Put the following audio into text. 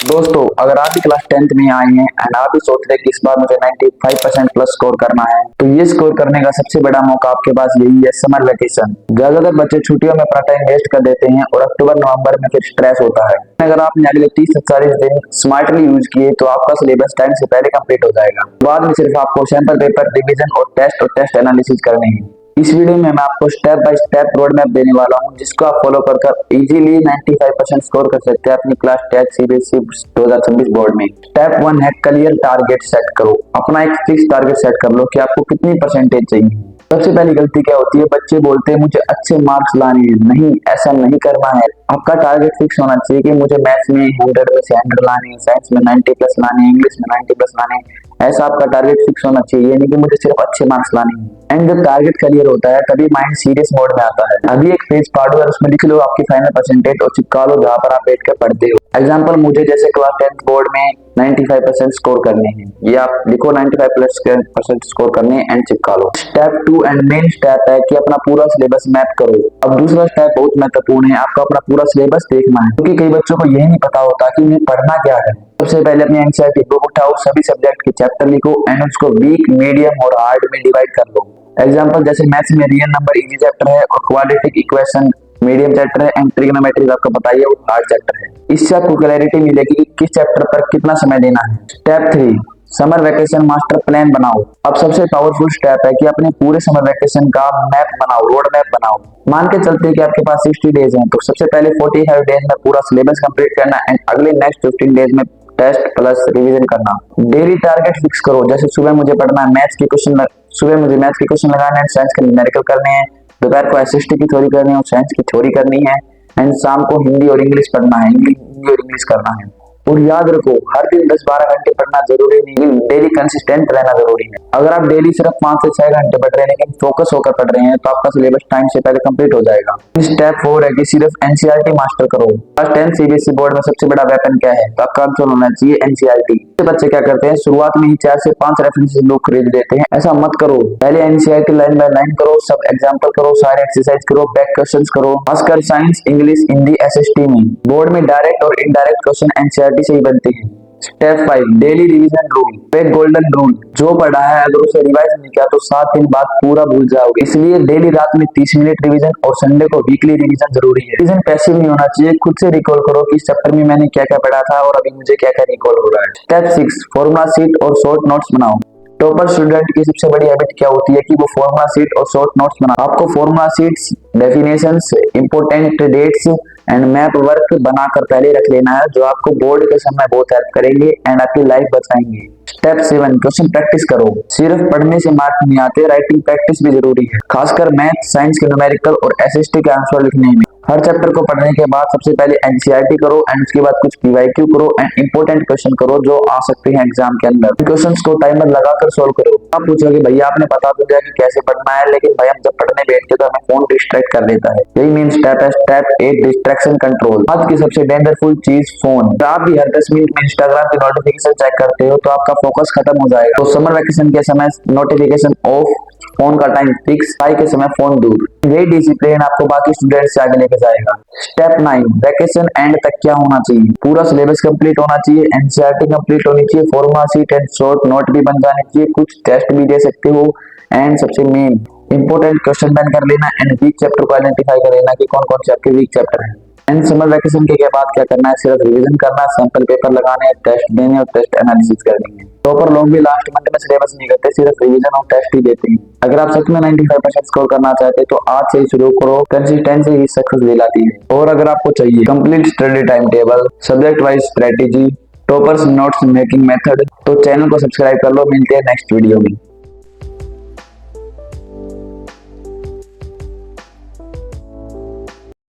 दोस्तों, अगर आप भी क्लास 10th में आए हैं एंड आप भी सोच रहे हैं कि इस बार मुझे 95% प्लस स्कोर करना है, तो ये स्कोर करने का सबसे बड़ा मौका आपके पास यही है, समर वेकेशन। ज्यादातर बच्चे छुट्टियों में अपना टाइम वेस्ट कर देते हैं और अक्टूबर नवंबर में फिर स्ट्रेस होता है। अगर आपने अगले 30 से 40 दिन स्मार्टली यूज किए तो आपका सिलेबस टाइम से पहले कंप्लीट हो जाएगा। बाद में सिर्फ आपको सैंपल पेपर, रिवीजन और टेस्ट एनालिसिस करने हैं। इस वीडियो में मैं आपको step by step road map देने वाला हूं, जिसको आप फॉलो कर इजीली 95% स्कोर कर सकते हैं अपनी क्लास 10 सीबीएसई 2026 बोर्ड में। स्टेप 1 है क्लियर टारगेट सेट करो। अपना एक फिक्स टारगेट सेट कर लो कि आपको कितनी परसेंटेज चाहिए। सबसे पहली गलती क्या होती है, बच्चे बोलते हैं मुझे अच्छे मार्क्स लाने हैं। नहीं, ऐसा नहीं करना है। आपका टारगेट फिक्स होना चाहिए कि मुझे मैथ्स में 100 में से 100 लाने हैं, साइंस में 90 प्लस लाने हैं, इंग्लिश में 90 प्लस लाने हैं। ऐसा आपका टारगेट फिक्स होना चाहिए, नहीं कि मुझे सिर्फ अच्छे मार्क्स लाने हैं। एंड जब टारगेट क्लियर होता है तभी माइंड सीरियस मोड में आता है। अभी एक पेज फाड़ो और उसमें लिख लो आपकी फाइनल परसेंटेज और चिपका लो जहां पर आप बैठ कर पढ़ते हो। एग्जाम्पल, मुझे जैसे क्लास 10th बोर्ड में 95% स्कोर करने हैं, ये आप लिखो 95% स्कोर करने हैं एंड चिपका लो। स्टेप 2 एंड मेन स्टेप है कि अपना पूरा सिलेबस मैप करो। अब दूसरा स्टेप बहुत महत्वपूर्ण है, आपको अपना पूरा सिलेबस देखना है, क्योंकि कई बच्चों को यही नहीं पता होता कि उन्हें पढ़ना क्या है। सबसे पहले अपनी एनसीईआरटी बुक उठाओ, सभी सब्जेक्ट के चैप्टर लिखो एंड उसको वीक, मीडियम और हार्ड में डिवाइड कर लो। एग्जाम्पल, जैसे मैथ्स में रियल नंबर इजी चैप्टर है और क्वाड्रेटिक इक्वेशन मीडियम चैप्टर है एंड ट्रिग्नोमेट्री आपको पता ही है वो हार्ड चैप्टर है। इससे आपको क्लैरिटी मिलेगी कि किस चैप्टर पर कितना समय देना है। Step 3 summer vacation master plan बनाओ। अब सबसे पावरफुल स्टेप है कि अपने पूरे समर वैकेशन का मैप बनाओ, रोड मैप बनाओ। मान के चलते हैं कि आपके पास 60 डेज हैं, तो सबसे पहले 45 डेज में पूरा सिलेबस कंप्लीट करना एंड अगले नेक्स्ट 15 डेज में टेस्ट प्लस रिवीजन करना। डेली टारगेट फिक्स करो, जैसे सुबह मुझे पढ़ना है मैथ्स के क्वेश्चन, सुबह मुझे मैथ्स के क्वेश्चन लगाने हैं, साइंस के न्यूमेरिकल करने हैं, दोपहर को एसएसटी की थ्योरी करनी है और साइंस की थ्योरी करनी है एंड शाम को हिंदी और इंग्लिश पढ़ना है, हिंदी और इंग्लिश करना है। और याद रखो, हर दिन 10-12 घंटे पढ़ना जरूरी नहीं, डेली कंसिस्टेंट रहना जरूरी है। अगर आप डेली सिर्फ 5 से 6 घंटे पढ़ रहे हैं लेकिन फोकस होकर पढ़ रहे हैं तो आपका सिलेबस टाइम से पहले कंप्लीट हो जाएगा। स्टेप 4 है कि सिर्फ एनसीईआरटी मास्टर करो। क्लास 10 सीबीएसई बोर्ड में सबसे बड़ा वेपन क्या है, तो आपका आंसर होना चाहिए एनसीईआरटी। बच्चे क्या करते हैं, शुरुआत में ही 4 से 5 रेफरेंसेस लोग खरीद लेते हैं। ऐसा मत करो, पहले एनसीईआरटी लाइन बाय लाइन करो, सब एग्जाम्पल करो, सारे एक्सरसाइज करो, बैक क्वेश्चंस करो। खासकर साइंस, इंग्लिश, हिंदी, एसएसटी में बोर्ड में डायरेक्ट और इनडायरेक्ट क्वेश्चन एनसीईआरटी से ही बनते हैं। Step 5 daily revision rule. एक गोल्डन रूल, जो पढ़ा है अगर उसे रिवाइज नहीं किया तो 7 दिन बाद पूरा भूल जाओगे। इसलिए डेली रात में 30 मिनट रिवीजन और संडे को वीकली रिवीजन जरूरी है। रिवीजन पैसिव नहीं होना चाहिए, खुद से रिकॉल करो कि इस चैप्टर में मैंने क्या क्या पढ़ा था और अभी मुझे क्या क्या रिकॉल हो रहा है। स्टेप 6 फॉर्मूला शीट और शॉर्ट नोट्स बनाओ। टॉपर स्टूडेंट की सबसे बड़ी हैबिट क्या होती है कि वो फॉर्मूला शीट और शॉर्ट नोट्स बना। आपको formula sheets, definitions, important dates and map work बनाकर पहले रख लेना है, जो आपको बोर्ड के समय बहुत हेल्प करेंगे एंड आपकी लाइफ बचाएंगे। स्टेप 7 क्वेश्चन प्रैक्टिस करो। सिर्फ पढ़ने से मार्क्स नहीं आते, राइटिंग प्रैक्टिस भी जरूरी है, खासकर मैथ, साइंस के न्यूमेरिकल और एसएसटी के आंसर लिखने में। हर चैप्टर को पढ़ने के बाद सबसे पहले एनसीईआरटी करो एंड उसके बाद कुछ पीवाईक्यू करो एंड इंपोर्टेंट क्वेश्चन करो जो आ सकते हैं एग्जाम के अंदर। क्वेश्चंस को टाइमर लगाकर सोल्व करो। आप पूछोगे भैया आपने बता तो दिया कि कैसे पढ़ना है, लेकिन भाई हम जब पढ़ने बैठते तो हमें फोन डिस्ट्रैक्ट कर देता है। यही मेन स्टेप है। Step 8 distraction control. आज की सबसे डेंजरफुल चीज फोन। आप भी हर 10 मिनट में इंस्टाग्राम की नोटिफिकेशन चेक करते हो तो आपका फोकस खत्म हो जाएगा। तो समर वैकेशन के समय नोटिफिकेशन ऑफ, फोन का टाइम फिक्स, पढ़ाई के समय फोन दूर। ये डिसिप्लिन आपको बाकी स्टूडेंट्स से आगे लेकर जाएगा। स्टेप 9 वैकेशन एंड तक क्या होना चाहिए, पूरा सिलेबस कंप्लीट होना चाहिए, एनसीईआरटी कंप्लीट होनी चाहिए, formula sheet and short note भी बन जाने चाहिए, कुछ टेस्ट भी दे सकते हो एंड सबसे मेन इंपोर्टेंट क्वेश्चन बैन कर लेना एंड वीक चैप्टर को आइडेंटिफाई कर लेना कि कौन कौन से आपके वीक चैप्टर हैं। एंड समर वैकेशन के बाद क्या करना है, सिर्फ रिवीजन करना है, सैंपल पेपर लगाने हैं, टेस्ट देने और टेस्ट एनालिसिस करनी है। टॉपर लोग भी लास्ट मंथ में सिलेबस नहीं करते, सिर्फ रिवीजन और टेस्ट ही देते हैं। अगर आप सच में 95% स्कोर करना चाहते हैं तो आज से ही शुरू करो, कंसिस्टेंसी ही सक्सेस दिलाती है। और अगर आपको चाहिए complete study time table, subject wise strategy, toppers notes making method, तो चैनल को सब्सक्राइब कर लो। मिलते हैं नेक्स्ट वीडियो में।